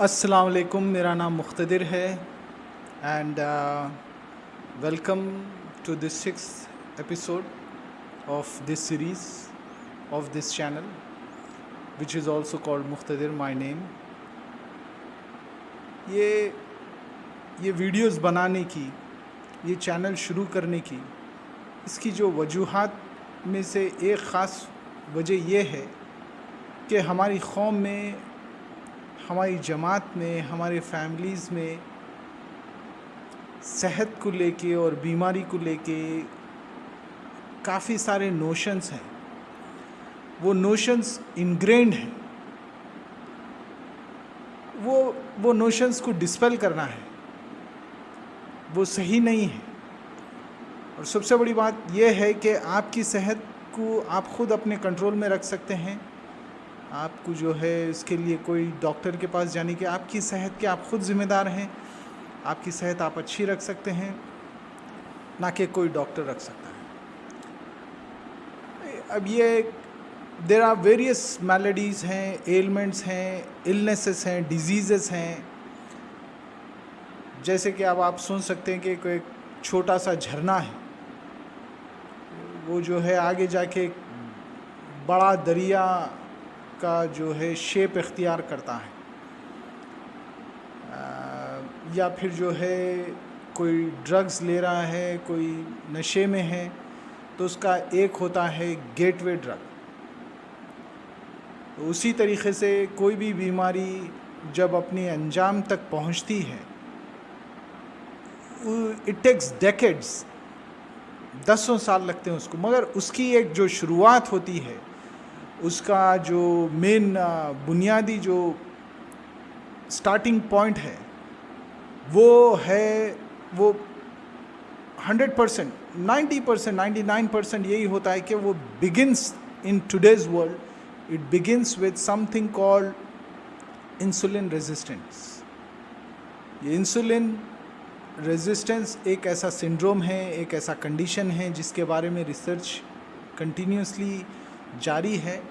अस्सलाम वालेकुम, मेरा नाम मुख्तदिर है and welcome to this six episode of this series of this channel which is also called Muqtadir my name. ये वीडियोस बनाने की, ये चैनल शुरू करने की, इसकी जो वजूहात में से एक ख़ास वजह यह है कि हमारी कौम में, हमारी जमात में, हमारे फैमिलीज़ में सेहत को लेके और बीमारी को लेके काफ़ी सारे नोशंस हैं। वो नोशंस इनग्रेन्ड हैं। वो नोशंस को डिस्पेल करना है, वो सही नहीं है। और सबसे बड़ी बात यह है कि आपकी सेहत को आप ख़ुद अपने कंट्रोल में रख सकते हैं। आपको जो है इसके लिए कोई डॉक्टर के पास जाने की, आपकी सेहत के आप ख़ुद ज़िम्मेदार हैं। आपकी सेहत आप अच्छी रख सकते हैं, ना कि कोई डॉक्टर रख सकता है। अब ये देयर आर वेरियस मैलेडीज़ हैं, एलिमेंट्स हैं, इलनेसेस हैं, डिजीज़ेस हैं। जैसे कि अब आप सुन सकते हैं कि कोई छोटा सा झरना है, वो जो है आगे जाके बड़ा दरिया का जो है शेप इख्तियार करता है। या फिर जो है कोई ड्रग्स ले रहा है, कोई नशे में है, तो उसका एक होता है गेटवे ड्रग। तो उसी तरीक़े से कोई भी बीमारी जब अपने अंजाम तक पहुंचती है, इट टेक्स डेकेड्स, दसों साल लगते हैं उसको, मगर उसकी एक जो शुरुआत होती है, उसका जो मेन बुनियादी जो स्टार्टिंग पॉइंट है, वो 100%, 90%, 99% यही होता है कि वो begins in today's world, it begins with something called insulin resistance. ये इंसुलिन रेजिस्टेंस एक ऐसा सिंड्रोम है, एक ऐसा कंडीशन है जिसके बारे में रिसर्च कंटिन्यूसली जारी है।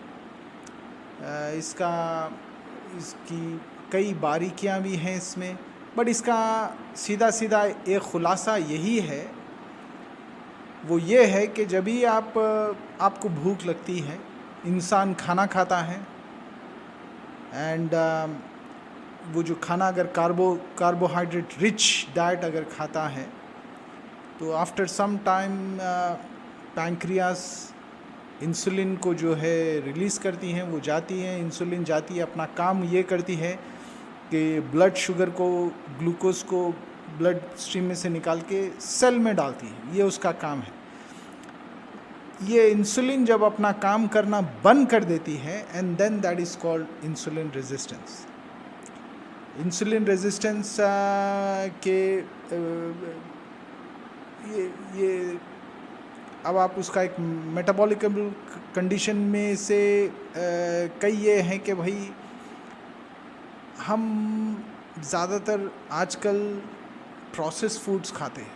इसकी कई बारीकियां भी हैं इसमें, बट इसका सीधा एक ख़ुलासा यही है, वो ये है कि जब भी आपको भूख लगती है, इंसान खाना खाता है एंड वो जो खाना अगर कार्बोहाइड्रेट रिच डाइट अगर खाता है, तो after some time pancreas insulin को जो है रिलीज़ करती हैं। वो जाती हैं, इंसुलिन जाती है, अपना काम ये करती है कि ब्लड शुगर को, ग्लूकोज को ब्लड स्ट्रीम में से निकाल के सेल में डालती है। ये उसका काम है। ये इंसुलिन जब अपना काम करना बंद कर देती है, and then that is called insulin resistance. Insulin resistance के ये अब आप उसका एक मेटाबॉलिक कंडीशन में से कई ये हैं कि भाई हम ज़्यादातर आजकल प्रोसेस फूड्स खाते हैं,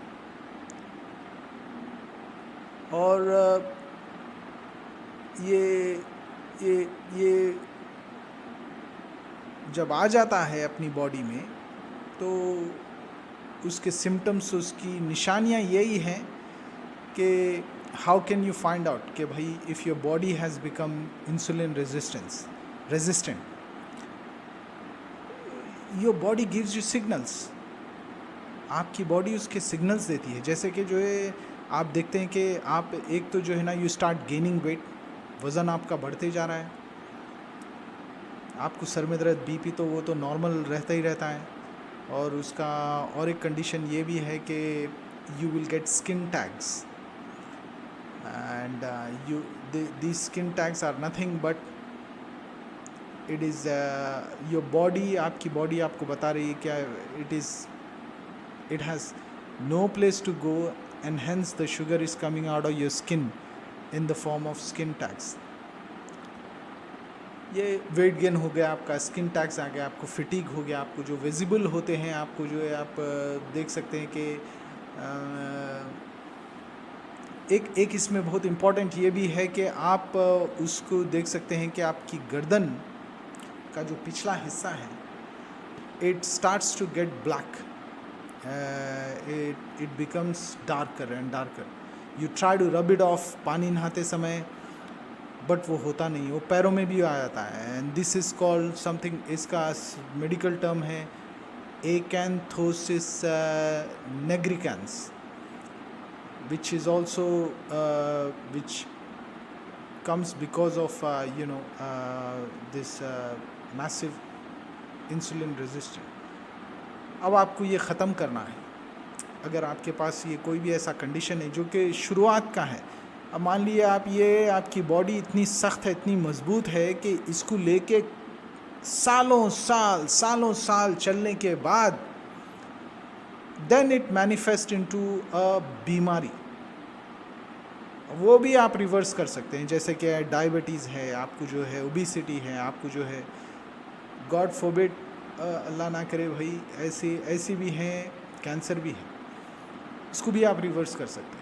और ये जब आ जाता है अपनी बॉडी में, तो उसके सिम्टम्स, उसकी निशानियां यही हैं कि how can you find out कि भाई if your body has become insulin resistant, your body gives you signals. आपकी बॉडी उसके सिग्नल्स देती है। जैसे कि जो है आप देखते हैं कि आप एक तो जो है ना, यू स्टार्ट गेनिंग वेट, वज़न आपका बढ़ते जा रहा है। आपको सर में दर्द, बीपी, तो वो तो नॉर्मल रहता ही रहता है। और उसका और एक कंडीशन ये भी है कि you will get skin tags, and these skin tags are nothing but it is your body, आपकी बॉडी आपको बता रही है क्या, it has no place to go, and hence the sugar is coming out of your skin in the form of skin tags. ये weight gain हो गया आपका, स्किन टैग्स आ गया, आपको फिटीग हो गया, आपको जो विजिबल होते हैं, आपको जो है आप देख सकते हैं कि एक इसमें बहुत इम्पॉर्टेंट ये भी है कि आप उसको देख सकते हैं कि आपकी गर्दन का जो पिछला हिस्सा है it starts to get black. It becomes darker and darker. You try to rub it off पानी नहाते समय, बट वो होता नहीं, वो पैरों में भी आ जाता है. And this is called something, इसका मेडिकल टर्म है acanthosis nigricans, which is also which comes because of this massive insulin resistance. अब आपको ये ख़त्म करना है. अगर आपके पास ये कोई भी ऐसा कंडीशन है जो कि शुरुआत का है, अब मान लीजिए आपकी बॉडी इतनी सख्त है, इतनी मजबूत है कि इसको लेके सालों साल चलने के बाद then it manifest into a बीमारी. वो भी आप रिवर्स कर सकते हैं, जैसे कि डायबिटीज़ है, आपको जो है ओबेसिटी है, आपको जो है गॉड फॉरबिड, अल्लाह ना करे भाई, ऐसी भी हैं, कैंसर भी है, इसको भी आप रिवर्स कर सकते हैं.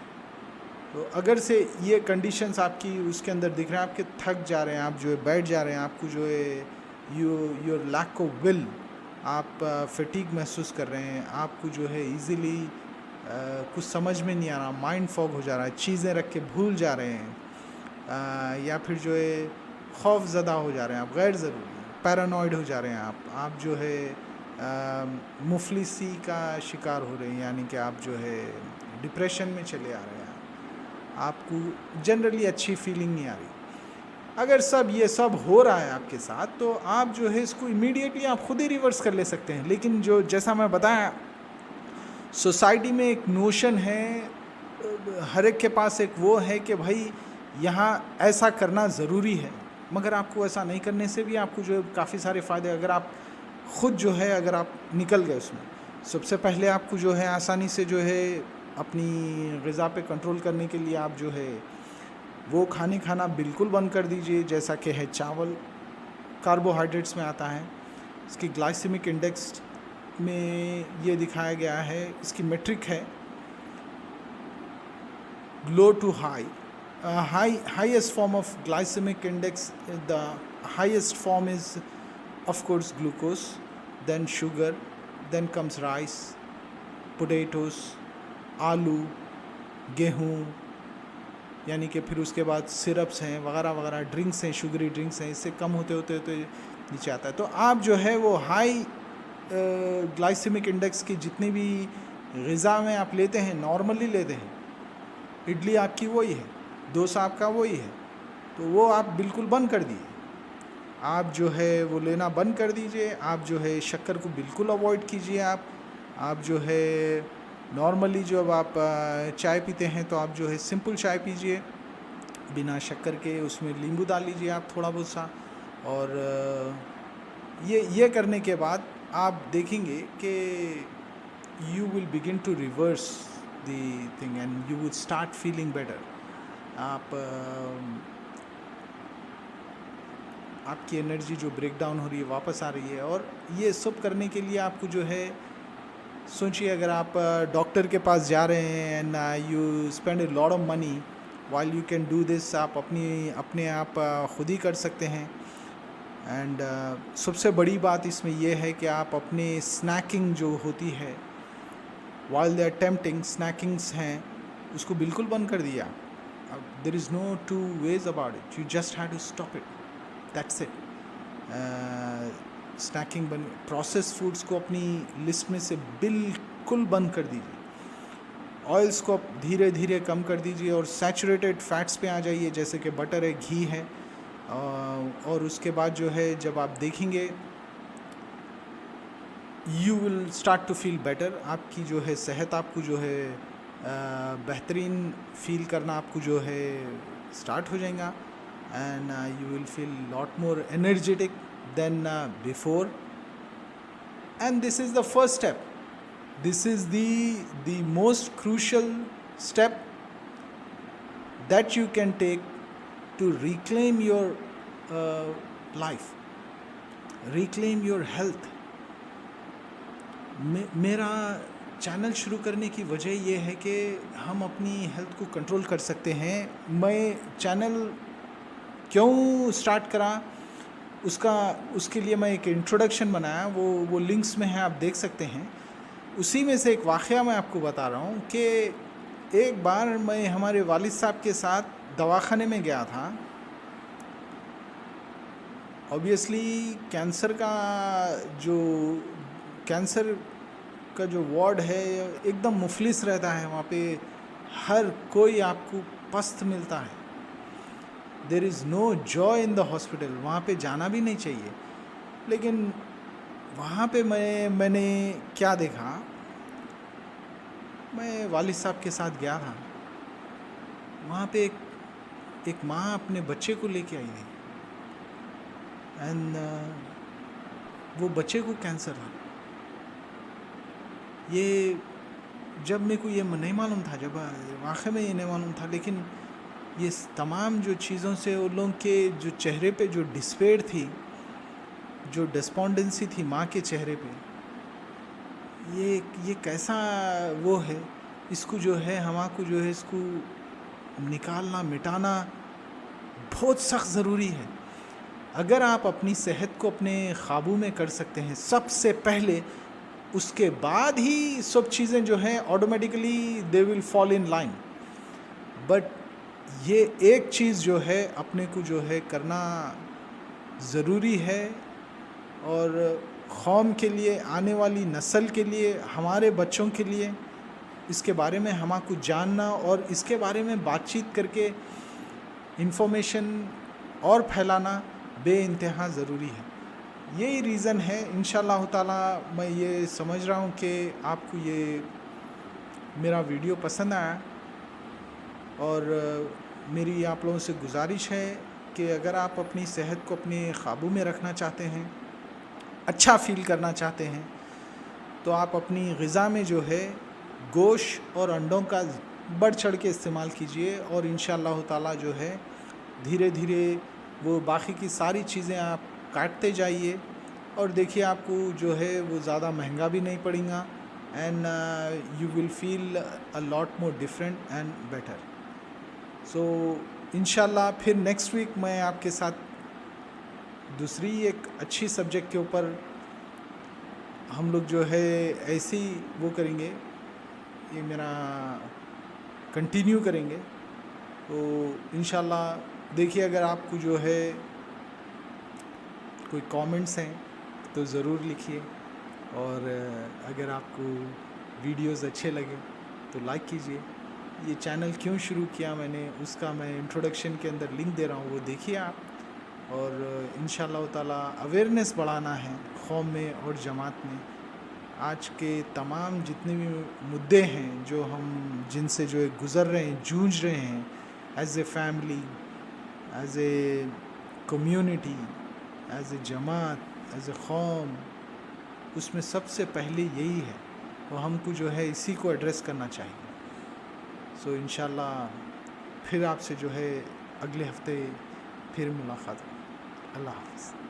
तो अगर से ये कंडीशंस आपकी उसके अंदर दिख रहे हैं, आपके थक जा रहे हैं, आप जो है बैठ जा रहे हैं, आपको जो है योर लैक ऑफ विल, आप फटीग महसूस कर रहे हैं, आपको जो है इजीली कुछ समझ में नहीं आ रहा, माइंड फॉग हो जा रहा है, चीज़ें रख के भूल जा रहे हैं, या फिर जो है खौफ ज़दा हो जा रहे हैं, आप गैर ज़रूरी पैरानॉइड हो जा रहे हैं, आप जो है मुफलिसी का शिकार हो रहे हैं, यानी कि आप जो है डिप्रेशन में चले आ रहे हैं, आपको जनरली अच्छी फीलिंग नहीं आ रही. अगर ये सब हो रहा है आपके साथ, तो आप जो है इसको इमीडिएटली आप खुद ही रिवर्स कर ले सकते हैं. लेकिन जो जैसा मैं बताया, सोसाइटी में एक नोशन है, हर एक के पास एक वो है कि भाई यहाँ ऐसा करना ज़रूरी है, मगर आपको ऐसा नहीं करने से भी आपको जो है काफ़ी सारे फ़ायदे, अगर आप ख़ुद जो है अगर आप निकल गए उसमें. सबसे पहले आपको जो है आसानी से जो है अपनी ग़िज़ा पे कंट्रोल करने के लिए आप जो है वो खाना बिल्कुल बंद कर दीजिए, जैसा कि है चावल, कार्बोहाइड्रेट्स में आता है. इसकी ग्लाइसेमिक इंडेक्स में ये दिखाया गया है, इसकी मेट्रिक है low to high. Highest form of glycemic index, the highest form is of course glucose, then sugar, then comes rice, potatoes, आलू, गेहूँ, यानी कि फिर उसके बाद सिरप्स हैं वगैरह वगैरह, ड्रिंक्स हैं, शुगरी ड्रिंक्स हैं, इससे कम होते होते नीचे आता है. तो आप जो है वो हाई ग्लाइसेमिक इंडेक्स की जितनी भी ग़िज़ा में आप लेते हैं, नॉर्मली लेते हैं, इडली आपकी वही है, डोसा आपका वही है, तो वो आप बिल्कुल बंद कर दिए. आप जो है वो लेना बंद कर दीजिए. आप जो है शक्कर को बिल्कुल अवॉइड कीजिए. आप जो है नॉर्मली जो अब आप चाय पीते हैं, तो आप जो है सिंपल चाय पीजिए बिना शक्कर के, उसमें नींबू डाल लीजिए आप थोड़ा बहुत सा. और ये करने के बाद आप देखेंगे कि you will begin to reverse the thing and you will start feeling better. आपकी एनर्जी जो ब्रेक डाउन हो रही है वापस आ रही है. और ये सब करने के लिए आपको जो है सोचिए, अगर आप डॉक्टर के पास जा रहे हैं and you spend a lot of money while you can do this, आप अपने आप खुद ही कर सकते हैं. एंड सबसे बड़ी बात इसमें यह है कि आप अपने स्नैकिंग जो होती है, while they are tempting snackings हैं, उसको बिल्कुल बंद कर दिया. There is no two ways about it. You just have to stop it. That's it. Snacking process foods को अपनी लिस्ट में से बिल्कुल बंद कर दीजिए. ऑयल्स को धीरे धीरे कम कर दीजिए और सैचुरेटेड फैट्स पे आ जाइए, जैसे कि बटर है, घी है. और उसके बाद जो है जब आप देखेंगे you will start to feel better. आपकी जो है सेहत, आपको जो है बेहतरीन फील करना आपको जो है स्टार्ट हो जाएगा. And you will feel lot more energetic than before. And this is the first step. This is the most crucial step that you can take to reclaim your life, reclaim your health. मेरा channel शुरू करने की वजह यह है कि हम अपनी हेल्थ को कंट्रोल कर सकते हैं. मैं चैनल क्यों स्टार्ट करा, उसके लिए मैं एक इंट्रोडक्शन बनाया, वो लिंक्स में है, आप देख सकते हैं। उसी में से एक वाक़या मैं आपको बता रहा हूँ कि एक बार मैं हमारे वालिद साहब के साथ दवाखाने में गया था। ऑब्वियसली कैंसर का जो वार्ड है एकदम मुफलिस रहता है, वहाँ पे हर कोई आपको पस्त मिलता है। There is no joy in the hospital, वहाँ पे जाना भी नहीं चाहिए। लेकिन वहाँ पे मैंने क्या देखा, मैं वालिद साहब के साथ गया था, वहाँ पे एक माँ अपने बच्चे को लेके आई थी एंड वो बच्चे को कैंसर था। ये जब मेरे को ये नहीं मालूम था, जब वाक़ई में ये नहीं मालूम था, लेकिन ये तमाम जो चीज़ों से उन लोगों के जो चेहरे पे जो डिस्पेयर थी, जो डिस्पोंडेंसी थी माँ के चेहरे पे, ये कैसा वो है, इसको जो है हमको जो है इसको निकालना, मिटाना बहुत सख्त ज़रूरी है। अगर आप अपनी सेहत को अपने काबू में कर सकते हैं सबसे पहले, उसके बाद ही सब चीज़ें जो हैं automatically they will fall in line. But ये एक चीज़ जो है अपने को जो है करना ज़रूरी है, और कौम के लिए, आने वाली नस्ल के लिए, हमारे बच्चों के लिए इसके बारे में हमको जानना और इसके बारे में बातचीत करके इंफॉर्मेशन और फैलाना बेइंतहा ज़रूरी है। यही रीज़न है। इंशाअल्लाह ताला मैं ये समझ रहा हूँ कि आपको ये मेरा वीडियो पसंद आया, और मेरी आप लोगों से गुजारिश है कि अगर आप अपनी सेहत को अपने काबू में रखना चाहते हैं, अच्छा फ़ील करना चाहते हैं, तो आप अपनी ग़िज़ा में जो है गोश्त और अंडों का बढ़ चढ़ के इस्तेमाल कीजिए, और इंशाअल्लाह ताला जो है धीरे धीरे वो बाकी की सारी चीज़ें आप काटते जाइए, और देखिए आपको जो है वो ज़्यादा महंगा भी नहीं पड़ेगा, and you will feel a lot more different and better. So इंशाल्लाह फिर नेक्स्ट वीक मैं आपके साथ दूसरी एक अच्छी सब्जेक्ट के ऊपर हम लोग जो है ऐसे ही वो करेंगे, ये मेरा कंटिन्यू करेंगे। तो इंशाल्लाह देखिए, अगर आपको जो है कोई कमेंट्स हैं तो ज़रूर लिखिए, और अगर आपको वीडियोस अच्छे लगे तो लाइक कीजिए। ये चैनल क्यों शुरू किया मैंने, उसका मैं इंट्रोडक्शन के अंदर लिंक दे रहा हूँ, वो देखिए आप। और इंशाअल्लाह ताला अवेयरनेस बढ़ाना है कौम में और जमात में। आज के तमाम जितने भी मुद्दे हैं जो हम जिनसे जो है गुज़र रहे हैं, जूझ रहे हैं, as a family, as a community, as a जमात, एज ए कौम, उसमें सबसे पहले यही है, तो हमको जो है इसी को एड्रेस करना चाहिए। सो इंशाल्लाह फिर आपसे जो है अगले हफ्ते फिर मुलाकात होगी। अल्लाह हाफ़िज़।